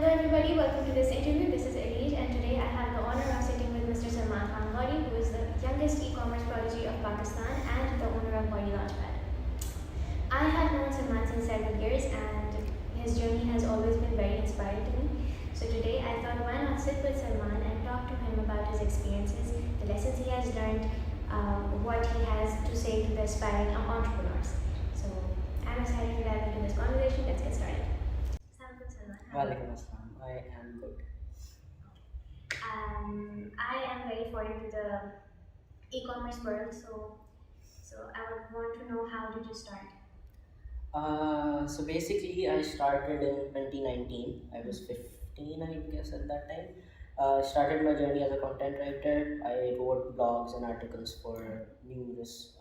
Hello everybody, welcome to this interview. This is Elise and today I have the honor of sitting with Mr. Salman Ghauri, who is the youngest e-commerce prodigy of Pakistan and the owner of Body Launchpad. I have known Salman since several years and his journey has always been very inspiring to me. So today I thought why not sit with Salman and talk to him about his experiences, the lessons he has learned, what he has to say to the aspiring entrepreneurs. So I'm excited to dive into this conversation. Let's get started. Assalamualaikum, Salman. How are you? Walaikum assalam. I am good. I am very foreign to the e-commerce world, so I would want to know how did you start? So basically, I started in 2019. I was 15, I guess, at that time. Started my journey as a content writer. I wrote blogs and articles for numerous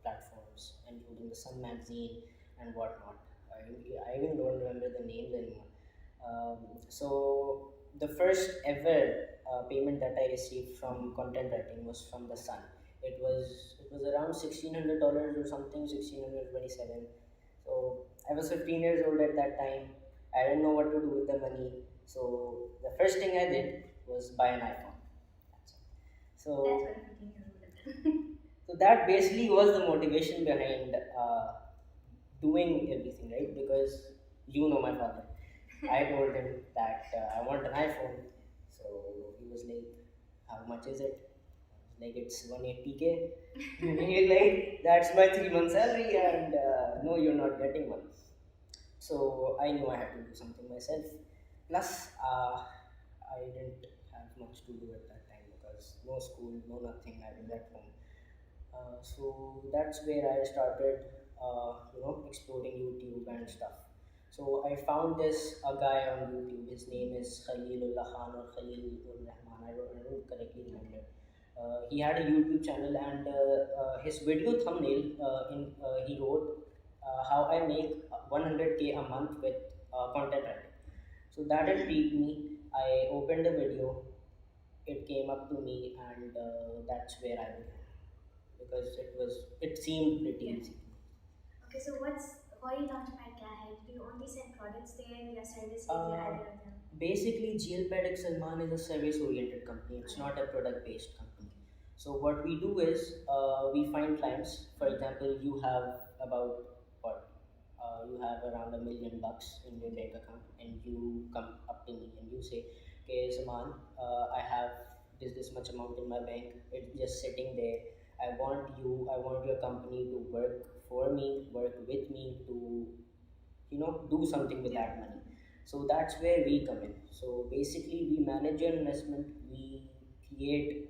platforms, including the Sun magazine and whatnot. I even don't remember the names anymore. So the first ever payment that I received from content writing was from the Sun. It was around $1,600 or something, 1,627. So I was 15 years old at that time. I didn't know what to do with the money. So the first thing I did was buy an iPhone. That's it. That's what So I'm thinking about. so that basically was the motivation behind doing everything, right? Because you know my father. I told him that I want an iPhone. So he was like, how much is it? I was like, it's 180K. He's like, that's my 3 month salary, and no, you're not getting one. So I knew I had to do something myself. Plus, I didn't have much to do at that time because no school, no nothing. I was at home. So that's where I started, exploring YouTube and stuff. So I found this a guy on YouTube. His name is Khalilullah Khan or Khalilur Rahman. I don't correctly remember. He had a YouTube channel, and his video thumbnail he wrote how I make 100K a month with content writing. So that intrigued me. I opened the video. It came up to me, and that's where I began because it seemed pretty Yeah. easy. Okay, so what's Body Launchpad क्या है? Do you only send products there या services या Uh, either of them? Basically, GLPad Salman is a service oriented company, it's not a product based company. So, what we do is we find clients. For example, you have about what? You have around $1 million in your bank account, and you come up to me and you say, okay, Salman, I have this much amount in my bank, it's just sitting there. I want your company to work for me, work with me to do something with Yeah. that money. So that's where we come in. So basically we manage your investment, we create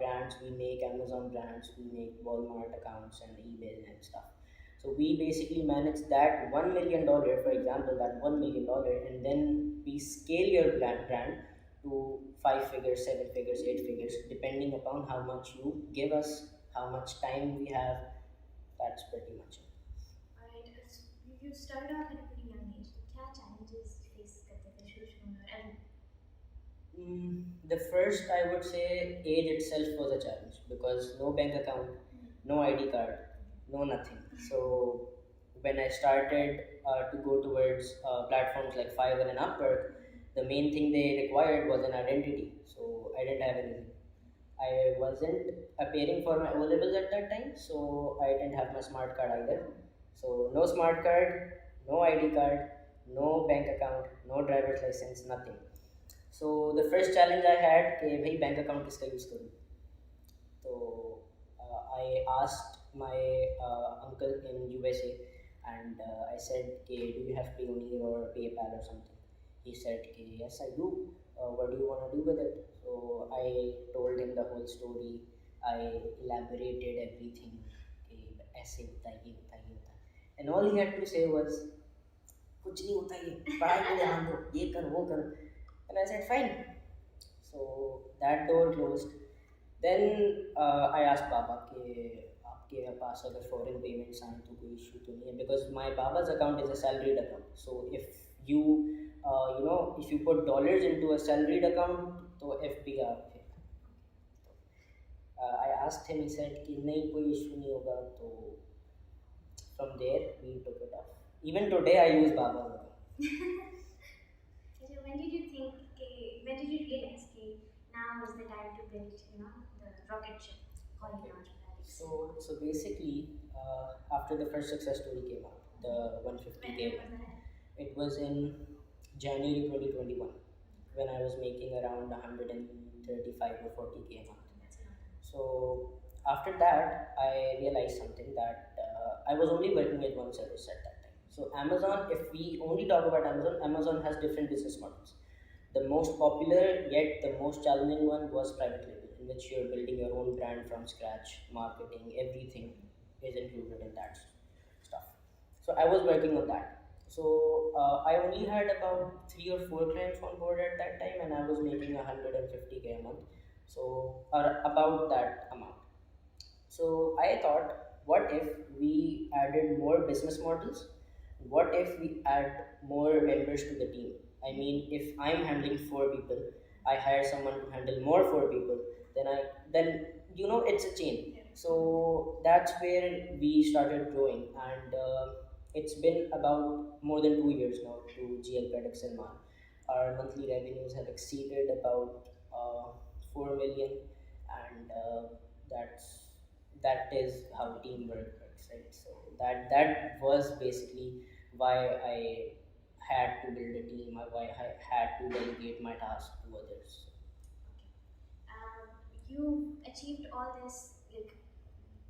brands, we make Amazon brands, we make Walmart accounts and eBay and stuff. So we basically manage that $1 million, for example, that $1 million, and then we scale your brand to 5 figures, 7 figures, 8 figures, depending upon how much you give us, how much time we have. That's pretty much it. Alright, so you started off at a pretty young age. तो क्या challenges face करते थे शुरू में और The first, I would say, age itself was a challenge because no bank account, no ID card, no nothing. So when I started to go towards platforms like Fiverr and Upwork, the main thing they required was an identity. So I didn't have anything. I wasn't appearing for my O levels at that time, so I didn't have my smart card either. So no smart card, no ID card, no bank account, no driver's license, nothing. So the first challenge I had कि भाई bank account किसका use करूँ. तो I asked my uncle in USA, and I said कि do you have Payoneer or PayPal or something. He said कि yes I do. What do you want to do with it? So I told him the whole story. I elaborated everything कि ऐसे होता है, ये होता है, ये होता है. And all he had to say was कुछ नहीं होता, ये पढ़ाई पे ध्यान दो, ये कर वो कर. And I said, fine. So that door closed. Then I asked Baba कि आपके पास अगर foreign payments आए तो कोई issue तो नहीं है, because my Baba's account is a salaried account. So if you if you put dollars into a salaried account तो FBR है. I asked him, he said कि नहीं कोई issue नहीं होगा. तो from there we took it off. Even today I use Baba's account. So when did you now is the time to build, the rocket ship called Okay. Launchpad. So basically, after the first success story came out, the When 150K was one, that? it was in January 2021 when I was making around 135 or 40K a month. That's a lot. So after that, I realized something that I was only working with one service at that time. So Amazon, if we only talk about Amazon, Amazon has different business models. The most popular yet the most challenging one was private label, in which you're building your own brand from scratch, marketing, everything is included in that stuff. So I was working on that. So I only had about 3 or 4 clients on board at that time, and I was making 150K a month. So or about that amount. So I thought, what if we added more business models? What if we add more members to the team? I mean, if I'm handling 4 people, I hire someone to handle more 4 people, then it's a chain. So that's where we started growing, and it's been about more than 2 years now to GL Ped Salman. Our monthly revenues have exceeded about 4 million, and that is how teamwork works, right? So that was basically why I had to build a team, why I had to delegate my task to others. You achieved all this,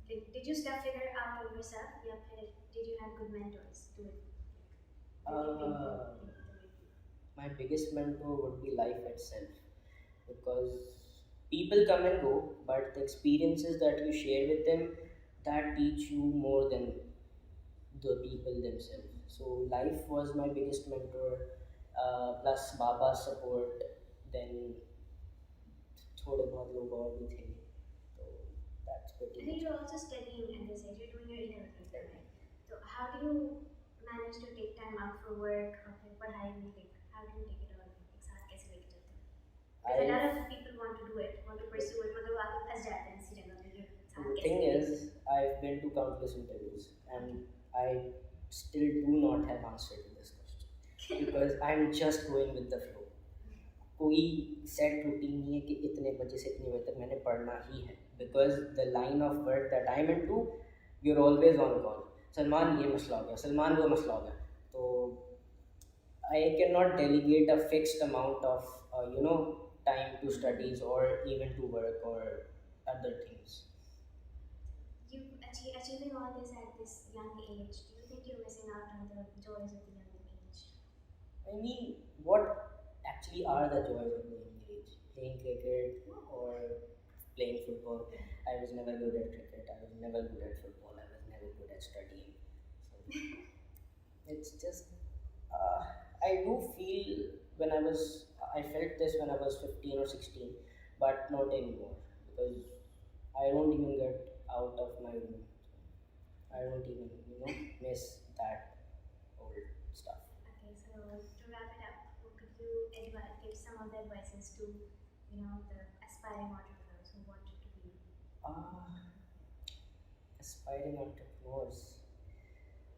did you stuff figure out on yourself? Yeah, did you have good mentors to help you improve uh, the way you? my biggest mentor would be life itself, because people come and go, but the experiences that you share with them, that teach you more than the people themselves. So life was my biggest mentor, plus Baba's support, then थोड़े बहुत लोग और भी थे, तो that's I pretty think much you're it. also studying at this age. You're doing your A-level right now, right? So how do you manage to take time out for work or फिर पढ़ाई में how do you take it all एक साथ कैसे लेके चलते हो? Because a I lot of people want to do it, want to pursue it, मगर वो आगे फंस जाते हैं इसी जगह पे कि साथ The कैसे thing लेके is, I've been to countless interviews, and I still do not have answer to this question because I'm just going with the flow. कोई सेट रूटीन नहीं है कि इतने बजे से इतने बजे तक मैंने पढ़ना ही है, because the line of work that I am into, you are always on call, Salman ये मसला हो गया, सलमान वो मसला हो गया, तो I can not delegate a fixed amount of time to studies or even to work or other things. You achieving all this at this young age, do you think you're missing out on the joys of the young age? I mean, what actually are the joys of the young age? Playing cricket or playing football? I was never good at cricket. I was never good at football. I was never good at studying. So it's just, uh, I do feel I felt this when I was 15 or 16, but not anymore because I don't even get out of my room. I don't even, miss that old stuff. Okay, so to wrap it up, what could you give some of the advices to, the aspiring entrepreneurs who want to be? Uh, Aspiring entrepreneurs.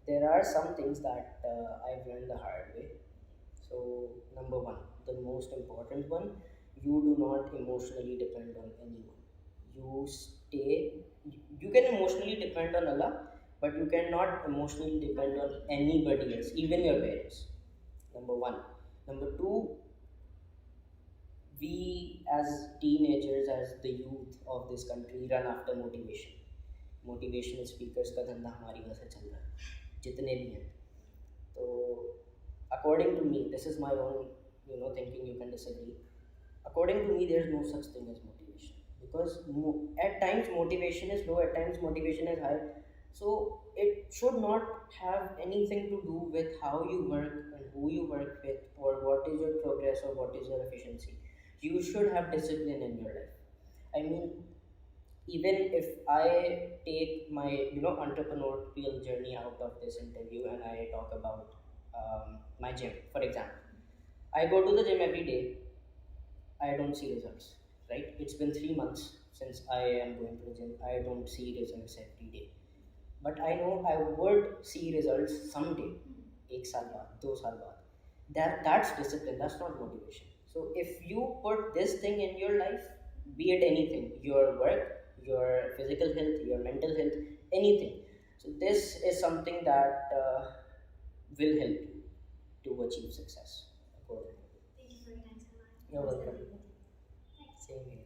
There are some things that I've learned the hard way. So, number one, the most important one, you do not emotionally depend on anyone. You stay, you can emotionally depend on Allah, but you cannot emotionally depend on anybody else, even your parents. Number one. Number two, we as teenagers, as the youth of this country, run after motivation. Motivational speakers का धंधा हमारी वजह से चल रहा है, जितने भी हैं. तो according to me, this is my own thinking, you can disagree. According to me, there is no such thing as motivation, because at times motivation is low, at times motivation is high. So it should not have anything to do with how you work and who you work with, or what is your progress or what is your efficiency. You should have discipline in your life. I mean, even if I take my entrepreneurial journey out of this interview and I talk about my gym, for example, I go to the gym every day. I don't see results, right? It's been 3 months since I am going to the gym. I don't see results every day, but I know I would see results someday. एक साल बाद, 2 साल बाद. That's discipline. That's not motivation. So if you put this thing in your life, be it anything, your work, your physical health, your mental health, anything, so this is something that will help you to achieve success accordingly. Thank you for your time, Salman. You're It was welcome. lovely. Thanks. Same here.